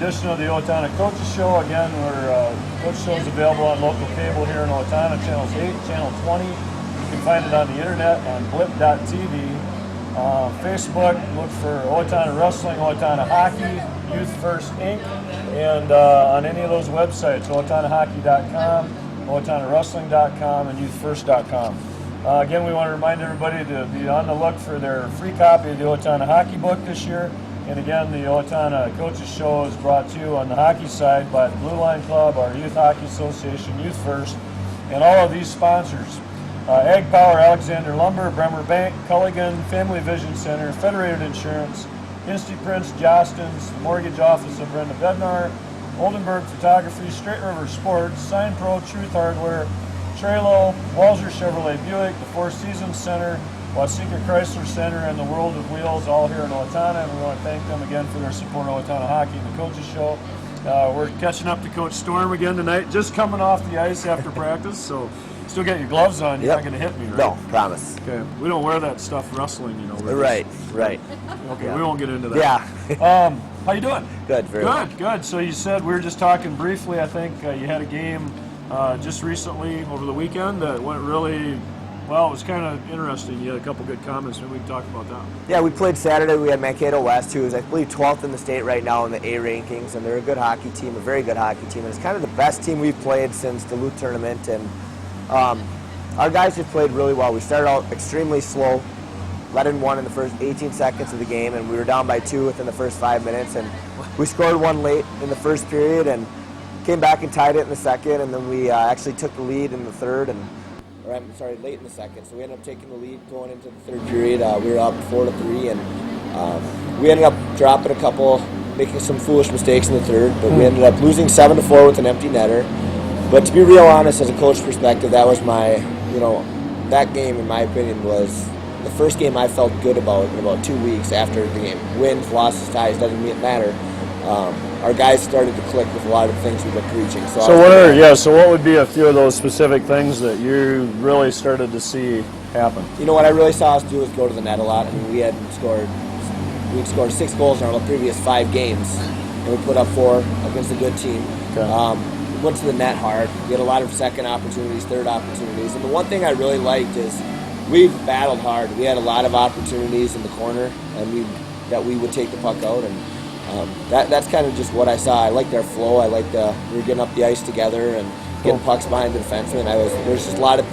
edition of the Owatonna Coaches Show. Again, Coach Show is available on local cable here in Owatonna, channels 8, channel 20. You can find it on the internet on blip.tv. Facebook, look for Owatonna Wrestling, Owatonna Hockey, Youth First Inc., and on any of those websites, OwatonnaHockey.com, OwatonnaWrestling.com, and YouthFirst.com. Again, we want to remind everybody to be on the look for their free copy of the Owatonna Hockey book this year. And again, the Owatonna Coaches Show is brought to you on the hockey side by the Blue Line Club, our Youth Hockey Association, Youth First, and all of these sponsors. Ag Power, Alexander Lumber, Bremer Bank, Culligan, Family Vision Center, Federated Insurance, Insty Prince, Jostens, the Mortgage Office of Brenda Bednar, Oldenburg Photography, Straight River Sports, Sign Pro, Truth Hardware, Trelo, Walzer Chevrolet Buick, the Four Seasons Center, Waseca Chrysler Center, and the World of Wheels, all here in Owatonna. And we want to thank them again for their support of Owatonna Hockey and the Coaches Show. We're catching up to Coach Storm again tonight, just coming off the ice after practice, so still got your gloves on. You're not going to hit me, right? No, promise. Okay. We don't wear that stuff wrestling, you know. Right. Okay, yeah. We won't get into that. Yeah. How you doing? Good, very well. Good. So you said, we were just talking briefly, I think you had a game just recently over the weekend that went really well. It was kind of interesting. You had a couple good comments. Maybe we can talk about that. Yeah, we played Saturday. We had Mankato West, who is, I believe, 12th in the state right now in the A rankings, and they're a good hockey team, a very good hockey team, and it's kind of the best team we've played since the Duluth tournament, and our guys have played really well. We started out extremely slow, led in one in the first 18 seconds of the game, and we were down by 2 within the first 5 minutes, and we scored one late in the first period and came back and tied it in the second, and then we actually took the lead in the third, late in the second. So we ended up taking the lead going into the third period. We were up 4-3, and we ended up dropping a couple, making some foolish mistakes in the third, but we ended up losing 7-4 with an empty netter. But to be real honest, as a coach perspective, that was that game, in my opinion, was the first game I felt good about in about 2 weeks after the game. Wins, losses, ties, doesn't matter. Our guys started to click with a lot of things we've been preaching. So what would be a few of those specific things that you really started to see happen? You know, what I really saw us do was go to the net a lot. I mean, we'd scored 6 goals in our previous 5 games, and we put up 4 against a good team. Okay. Went to the net hard. We had a lot of second opportunities, third opportunities, and the one thing I really liked is we've battled hard. We had a lot of opportunities in the corner, and that we would take the puck out, and that's kind of just what I saw. I liked our flow. I liked we were getting up the ice together and getting pucks behind the defenseman. There's just a lot of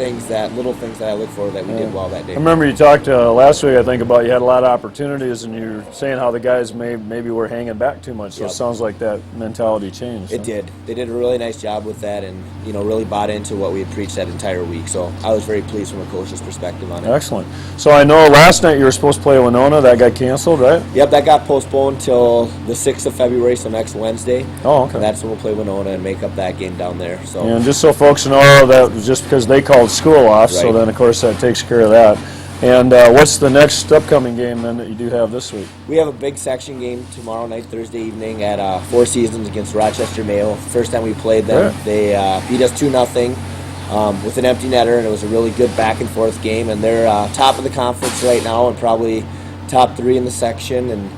little things that I look for that we did well that day. I remember you talked last week, I think, about you had a lot of opportunities, and you were saying how the guys maybe were hanging back too much. So It sounds like that mentality changed. It did. They did a really nice job with that, and really bought into what we had preached that entire week. So I was very pleased from a coach's perspective on it. Excellent. So I know last night you were supposed to play Winona. That got canceled, right? Yep, that got postponed till the 6th of February, so next Wednesday. Oh, okay. And that's when we'll play Winona and make up that game down there. So. And just so folks know, that was just because they called school off, so then of course that takes care of that. And what's the next upcoming game then that you do have this week? We have a big section game tomorrow night, Thursday evening at Four Seasons against Rochester Mayo. First time we played them, they beat us 2-0 with an empty netter, and it was a really good back and forth game. And they're top of the conference right now, and probably top 3 in the section. And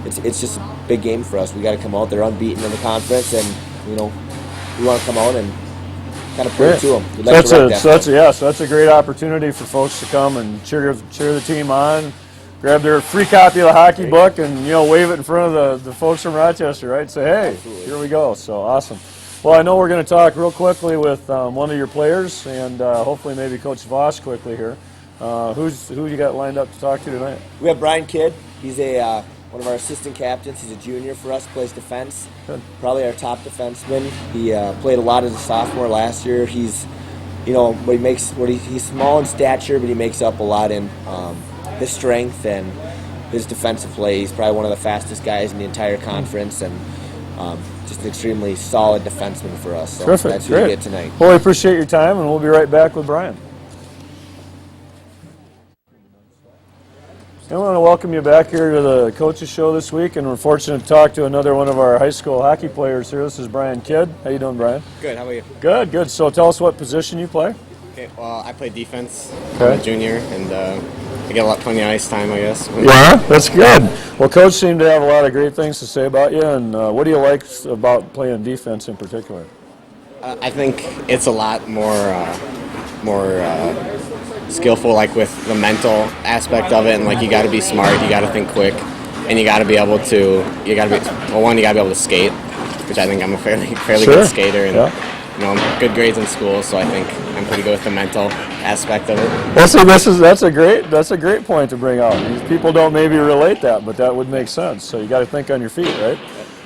it's just a big game for us. We got to come out. They're unbeaten in the conference, and we want to come out and kind of prove to them. So that's a great opportunity for folks to come and cheer the team on, grab their free copy of the hockey book, and wave it in front of the folks from Rochester, right? Say, hey, here we go. So awesome. Well, I know we're going to talk real quickly with one of your players, and hopefully maybe Coach Voss quickly here. Who you got lined up to talk to tonight? We have Brian Kidd. He's one of our assistant captains. He's a junior for us, plays defense. Good. Probably our top defenseman. He played a lot as a sophomore last year. He's, he's small in stature, but he makes up a lot in his strength and his defensive play. He's probably one of the fastest guys in the entire conference, and just an extremely solid defenseman for us. So Terrific. That's who Great. we get tonight. Well, we appreciate your time, and we'll be right back with Brian. I want to welcome you back here to the Coaches Show this week, and we're fortunate to talk to another one of our high school hockey players here. This is Brian Kidd. How you doing, Brian? Good. How about you? Good. So tell us what position you play. Okay. Well, I play defense. Okay. I'm a junior, and I get plenty of ice time, I guess. Yeah, that's good. Well, Coach seemed to have a lot of great things to say about you, and what do you like about playing defense in particular? I think it's a lot more skillful, like with the mental aspect of it, and like you got to be smart, you got to think quick, and you got to be able to. You got to be able to skate, which I think I'm a fairly Sure. good skater, and you know, good grades in school, so I think I'm pretty good with the mental aspect of it. Well, see, that's a great point to bring out. People don't maybe relate that, but that would make sense. So you got to think on your feet, right?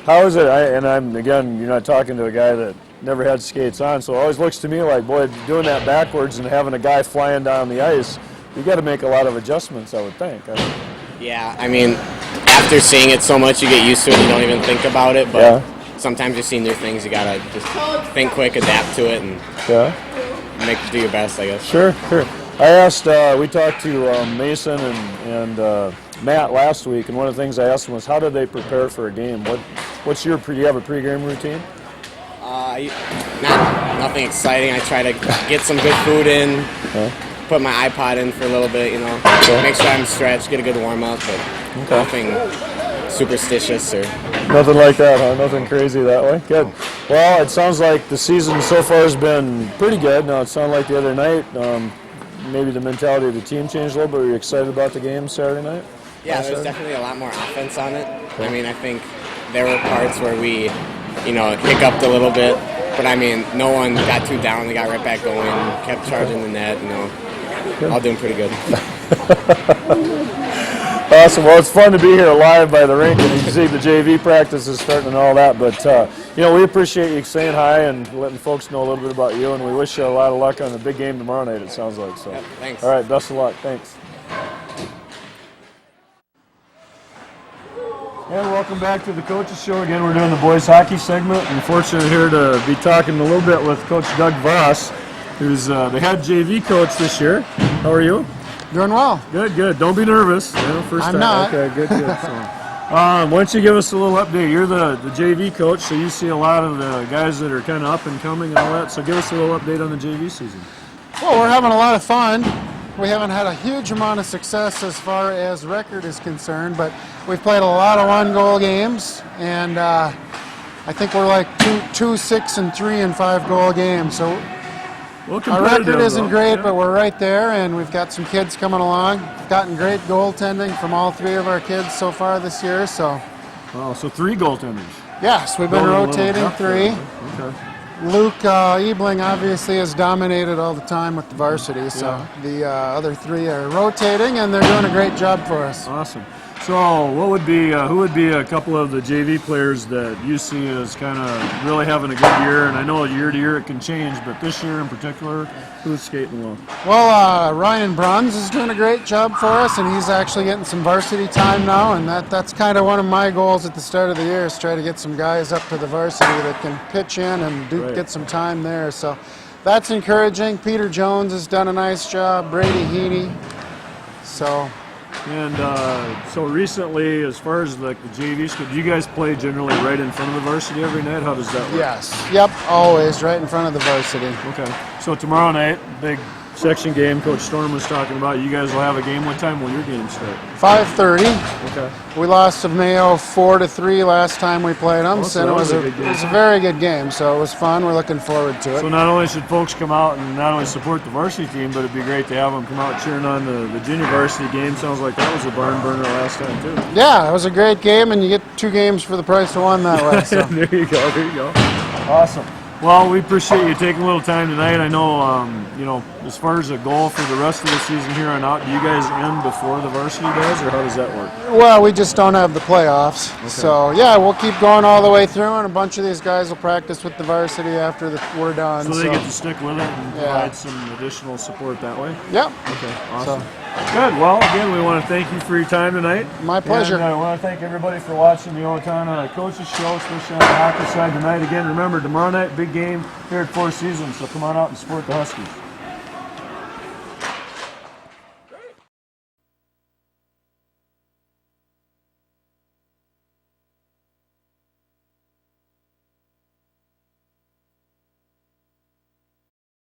How is it? You're not talking to a guy that never had skates on, so it always looks to me like, boy, doing that backwards and having a guy flying down the ice, you got to make a lot of adjustments, I would think. Yeah, I mean, after seeing it so much, you get used to it. You don't even think about it, but sometimes you're seeing new things. You gotta just think quick, adapt to it, and do your best, I guess. Sure. I asked. We talked to Mason and Matt last week, and one of the things I asked them was, how do they prepare for a game? What's your? Do you have a pregame routine? Nothing exciting. I try to get some good food in, put my iPod in for a little bit, make sure I'm stretched, get a good warm up, but nothing superstitious or nothing like that, huh? Nothing crazy that way. Good. Well, it sounds like the season so far has been pretty good. Now it sounded like the other night, maybe the mentality of the team changed a little bit. Were you excited about the game Saturday night? Yeah, there's definitely a lot more offense on it. I mean, I think there were parts where we, hiccuped a little bit, but I mean, no one got too down. They got right back going, kept charging the net, all doing pretty good. Awesome. Well, it's fun to be here live by the rink, and you can see the JV practice is starting and all that. But, we appreciate you saying hi and letting folks know a little bit about you, and we wish you a lot of luck on the big game tomorrow night, it sounds like. So. Yep, thanks. All right, best of luck. Thanks. And welcome back to the Coaches Show. Again, we're doing the boys hockey segment. I'm fortunate here to be talking a little bit with Coach Doug Voss, who's the head JV coach this year. How are you? Doing well. Good. Don't be nervous. First I'm time. not. Okay, good. So, why don't you give us a little update? You're the JV coach, so you see a lot of the guys that are kind of up and coming and all that. So give us a little update on the JV season. Well, we're having a lot of fun. We haven't had a huge amount of success as far as record is concerned, but we've played a lot of one-goal games, and I think we're like 2-6 and 3 and 5-goal games. So our record isn't great, but we're right there, and we've got some kids coming along. We've gotten great goaltending from all 3 of our kids so far this year. So, so 3 goaltenders. Yes, we've been rotating 3. Okay. Luke Ebling obviously has dominated all the time with the varsity, so the other 3 are rotating, and they're doing a great job for us. Awesome. So, who would be a couple of the JV players that you see as kind of really having a good year? And I know year to year it can change, but this year in particular, who's skating well? Well, Ryan Bruns is doing a great job for us, and he's actually getting some varsity time now, and that's kind of one of my goals at the start of the year is try to get some guys up to the varsity that can pitch in and get some time there. So that's encouraging. Peter Jones has done a nice job. Brady Heaney. So recently, as far as like the JV school, do you guys play generally right in front of the varsity every night? How does that work? Yes. Yep. Always right in front of the varsity. Okay. So tomorrow night, big section game. Coach Storm was talking about. You guys will have a game. What time will your game start? 5:30. Okay. We lost to Mayo 4-3 last time we played them, so and it was a very good game. So it was fun. We're looking forward to it. So not only should folks come out and not only support the varsity team, but it'd be great to have them come out cheering on the junior varsity game. Sounds like that was a barn burner last time too. Yeah, it was a great game, and you get 2 games for the price of 1 that way. So. There you go. Awesome. Well, we appreciate you taking a little time tonight. I know, as far as a goal for the rest of the season here on out, do you guys end before the varsity does, or how does that work? Well, we just don't have the playoffs. Okay. So, we'll keep going all the way through, and a bunch of these guys will practice with the varsity after we're done. So they get to stick with it and provide some additional support that way? Yep. Okay, awesome. Good. Well, again, we want to thank you for your time tonight. My pleasure. And I want to thank everybody for watching the Owatonna Coaches Show, especially on the hockey side tonight. Again, remember, tomorrow night, big game here at Four Seasons, so come on out and support the Huskies.